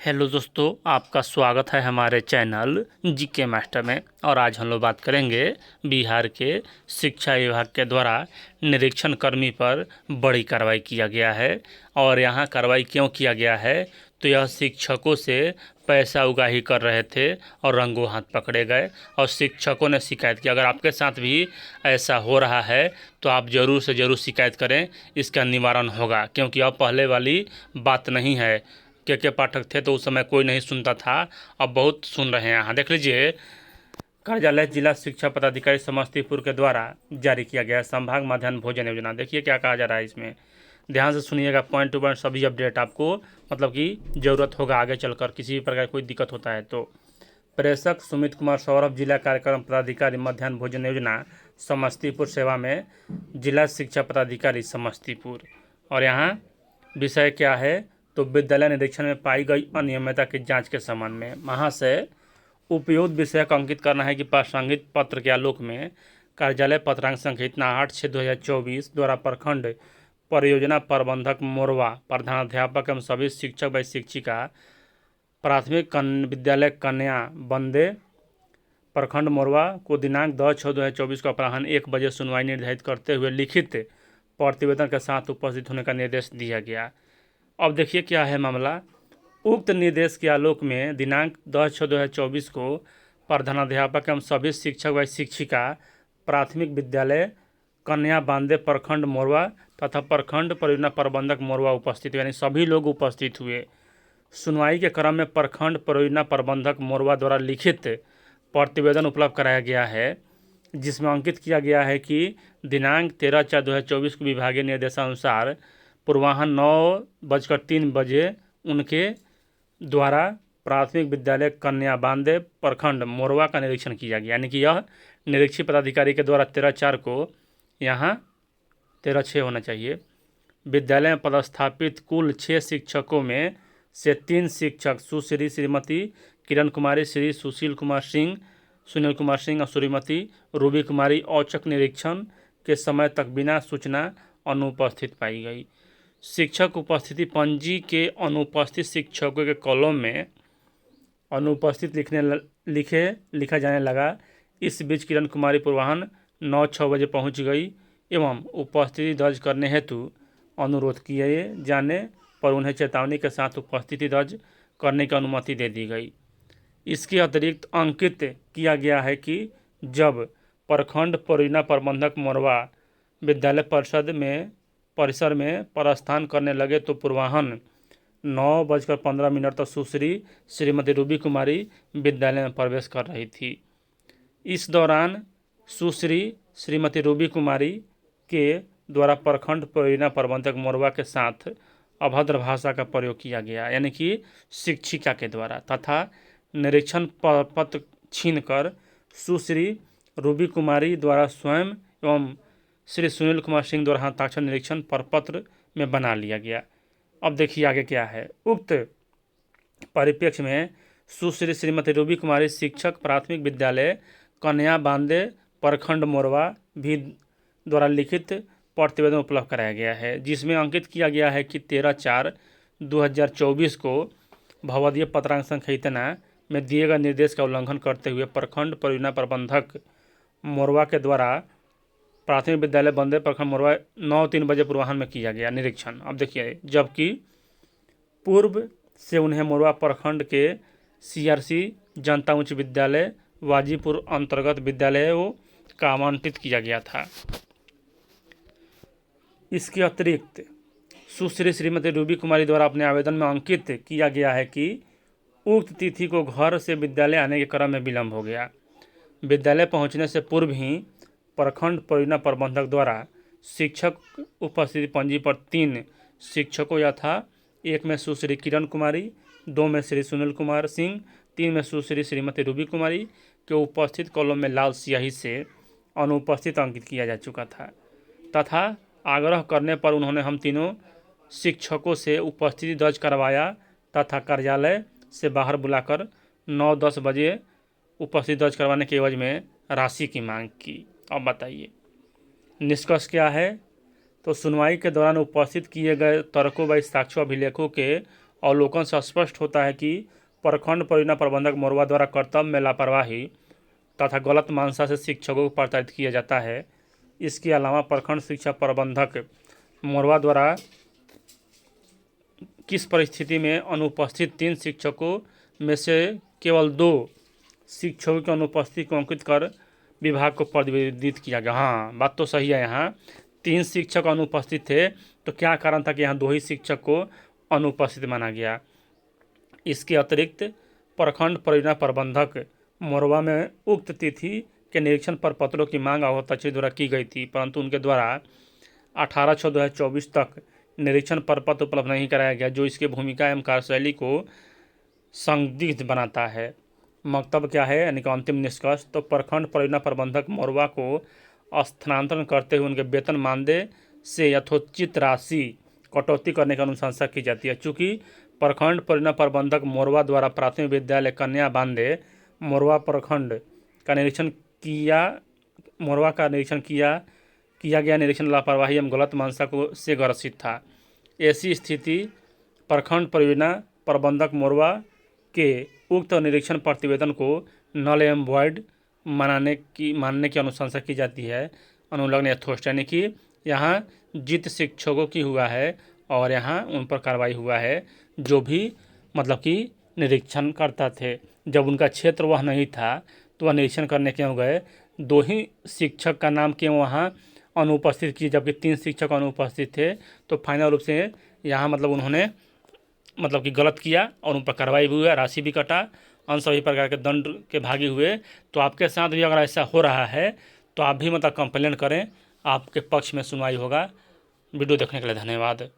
Hello दोस्तों, आपका स्वागत है हमारे चैनल जीके मास्टर में। और आज हम लोग बात करेंगे बिहार के शिक्षा विभाग के द्वारा निरीक्षण कर्मी पर बड़ी कार्रवाई किया गया है। और यहाँ कार्रवाई क्यों किया गया है, तो यह शिक्षकों से पैसा उगाही कर रहे थे और रंगों हाथ पकड़े गए और शिक्षकों ने शिकायत की। अगर आपके साथ भी ऐसा हो रहा है तो आप ज़रूर से ज़रूर शिकायत करें, इसका निवारण होगा। क्योंकि अब पहले वाली बात नहीं है। के पाठक थे तो उस समय कोई नहीं सुनता था, अब बहुत सुन रहे हैं। यहाँ देख लीजिए, कार्यालय जिला शिक्षा पदाधिकारी समस्तीपुर के द्वारा जारी किया गया संभाग मध्याह्न भोजन योजना। देखिए क्या कहा जा रहा है इसमें, ध्यान से सुनिएगा। पॉइंट टू पॉइंट सभी अपडेट आपको मतलब कि ज़रूरत होगा आगे चलकर, किसी भी प्रकार कोई दिक्कत होता है तो। प्रेषक सुमित कुमार सौरभ, जिला कार्यक्रम पदाधिकारी मध्याह्न भोजन योजना समस्तीपुर सेवा में, जिला शिक्षा पदाधिकारी समस्तीपुर। और यहाँ विषय क्या है, तो विद्यालय निरीक्षण में पाई गई अनियमितता की जांच के संबंध में वहाँ से उपयुक्त विषय को अंकित करना है कि प्रासंगिक पत्र के आलोक में कार्यालय पत्रांक संख्या 8/6/2024 द्वारा प्रखंड परियोजना प्रबंधक मोरवा, प्रधानाध्यापक एवं सभी शिक्षक व शिक्षिका, प्राथमिक विद्यालय कन्या बंदे, प्रखंड मोरवा को दिनांक 10/6/2024 को अपराह्न 1 बजे सुनवाई निर्धारित करते हुए लिखित प्रतिवेदन के साथ उपस्थित होने का निर्देश दिया गया। अब देखिए क्या है मामला। उक्त निर्देश के आलोक में दिनांक 10/6/2024 को प्रधानाध्यापक एवं सभी शिक्षक व शिक्षिका, प्राथमिक विद्यालय कन्या बांदे, प्रखंड मोरवा तथा प्रखंड परियोजना प्रबंधक मोरवा उपस्थित हुए, यानी सभी लोग उपस्थित हुए। सुनवाई के क्रम में प्रखंड परियोजना प्रबंधक मोरवा द्वारा लिखित प्रतिवेदन उपलब्ध कराया गया है, जिसमें अंकित किया गया है कि दिनांक 13/4/2024 को विभागीय निर्देशानुसार पूर्वाह्न 9:03 उनके द्वारा प्राथमिक विद्यालय कन्या बांदे, प्रखंड मोरवा का निरीक्षण किया गया। यानी कि यह निरीक्षित पदाधिकारी के द्वारा 13/4 को, यहाँ 13/6 होना चाहिए, विद्यालय में पदस्थापित कुल 6 शिक्षकों में से 3 शिक्षक सुश्री श्रीमती किरण कुमारी, श्री सुशील कुमार सिंह, सुनील कुमार सिंह और श्रीमती रूबी कुमारी औचक निरीक्षण के समय तक बिना सूचना अनुपस्थित पाई गई। शिक्षक उपस्थिति पंजी के अनुपस्थित शिक्षकों के कॉलम में अनुपस्थित लिखा जाने लगा। इस बीच किरण कुमारी पूर्वाह्न 9:06 बजे पहुंच गई एवं उपस्थिति दर्ज करने हेतु अनुरोध किए जाने पर उन्हें चेतावनी के साथ उपस्थिति दर्ज करने की अनुमति दे दी गई। इसके अतिरिक्त अंकित किया गया है कि जब प्रखंड परियोजना प्रबंधक मोरवा विद्यालय परिसर में प्रस्थान करने लगे तो पूर्वाह्न 9:15 तक सुश्री श्रीमती रूबी कुमारी विद्यालय में प्रवेश कर रही थी। इस दौरान सुश्री श्रीमती रूबी कुमारी के द्वारा प्रखंड परियोजना प्रबंधक मोरवा के साथ अभद्र भाषा का प्रयोग किया गया, यानी कि शिक्षिका के द्वारा, तथा निरीक्षण पत्र छीनकर सुश्री रूबी कुमारी द्वारा स्वयं एवं श्री सुनील कुमार सिंह द्वारा हस्ताक्षर निरीक्षण प्रपत्र में बना लिया गया। अब देखिए आगे क्या है। उक्त परिप्रेक्ष्य में सुश्री श्रीमती रूबी कुमारी शिक्षक प्राथमिक विद्यालय कन्या बांदे, प्रखंड मोरवा भी द्वारा लिखित प्रतिवेदन उपलब्ध कराया गया है, जिसमें अंकित किया गया है कि 13/4/2024 को भवदीय पत्रांक संख्या इतना में दिए गए निर्देश का उल्लंघन करते हुए प्रखंड परियोजना प्रबंधक मोरवा के द्वारा प्राथमिक विद्यालय बंदे, प्रखंड मोरवा 9:03 बजे पूर्वाह्न में किया गया निरीक्षण। अब देखिए, जबकि पूर्व से उन्हें मोरवा प्रखंड के CRC जनता उच्च विद्यालय वाजीपुर अंतर्गत विद्यालयों का आवंटित किया गया था। इसके अतिरिक्त सुश्री श्रीमती रूबी कुमारी द्वारा अपने आवेदन में अंकित किया गया है कि उक्त तिथि को घर से विद्यालय आने के क्रम में विलम्ब हो गया। विद्यालय पहुंचने से पूर्व ही प्रखंड परियोजना प्रबंधक द्वारा शिक्षक उपस्थिति पंजी पर 3 शिक्षकों यथा 1 में सुश्री किरण कुमारी, 2 में श्री सुनील कुमार सिंह, 3 में सुश्री श्रीमती रूबी कुमारी के उपस्थित कॉलम में लाल स्याही से अनुपस्थित अंकित किया जा चुका था, तथा आग्रह करने पर उन्होंने हम तीनों शिक्षकों से उपस्थिति दर्ज करवाया तथा कार्यालय से बाहर बुलाकर 9-10 बजे उपस्थिति दर्ज करवाने के एवज में राशि की मांग की। अब बताइए निष्कर्ष क्या है, तो सुनवाई के दौरान उपस्थित किए गए तर्कों व साक्ष्य अभिलेखों के अवलोकन से स्पष्ट होता है कि प्रखंड परियोजना प्रबंधक मोरवा द्वारा कर्तव्य में लापरवाही तथा गलत मानसा से शिक्षकों को प्रताड़ित किया जाता है। इसके अलावा प्रखंड शिक्षा प्रबंधक मोरवा द्वारा किस परिस्थिति में अनुपस्थित 3 शिक्षकों में से केवल 2 शिक्षकों की अनुपस्थिति को अंकित कर विभाग को प्रतिवेदित किया गया। हाँ, बात तो सही है। यहाँ 3 शिक्षक अनुपस्थित थे, तो क्या कारण था कि यहाँ 2 ही शिक्षक को अनुपस्थित माना गया। इसके अतिरिक्त प्रखंड परियोजना प्रबंधक मोरवा में उक्त तिथि के निरीक्षण पर पत्रों की मांग अवताक्षी द्वारा की गई थी, परंतु उनके द्वारा 18/6/2024 तक निरीक्षण पर पत्र उपलब्ध नहीं कराया गया, जो इसकी भूमिका एवं कार्यशैली को संदिग्ध बनाता है। वक्तव्य क्या है, यानी कि अंतिम निष्कर्ष। तो प्रखंड परियोजना प्रबंधक मोरवा को स्थानांतरण करते हुए उनके वेतन मानदेय से यथोचित राशि कटौती करने की अनुशंसा की जाती है। चूँकि प्रखंड परियोजना प्रबंधक मोरवा द्वारा प्राथमिक विद्यालय कन्या बांदे मोरवा प्रखंड का निरीक्षण किया गया निरीक्षण लापरवाही एवं गलत मानसा को से ग्रसित था। ऐसी स्थिति प्रखंड परियोजना प्रबंधक मोरवा के उक्त निरीक्षण प्रतिवेदन को नल एवं वॉइड मानने की अनुशंसा की जाती है। अनुलग्न यथोचित, यानी कि यहाँ जित शिक्षकों की हुआ है और यहाँ उन पर कार्रवाई हुआ है जो भी मतलब कि निरीक्षण करता थे। जब उनका क्षेत्र वह नहीं था तो वह निरीक्षण करने क्यों गए। 2 ही शिक्षक का नाम क्यों वहाँ अनुपस्थित किए, जबकि 3 शिक्षक अनुपस्थित थे। तो फाइनल रूप से यहाँ मतलब उन्होंने मतलब कि गलत किया और उन पर कार्रवाई भी हुआ, राशि भी कटा, अन्य सभी प्रकार के दंड के भागी हुए। तो आपके साथ भी अगर ऐसा हो रहा है तो आप भी मतलब कंप्लेंट करें, आपके पक्ष में सुनवाई होगा। वीडियो देखने के लिए धन्यवाद।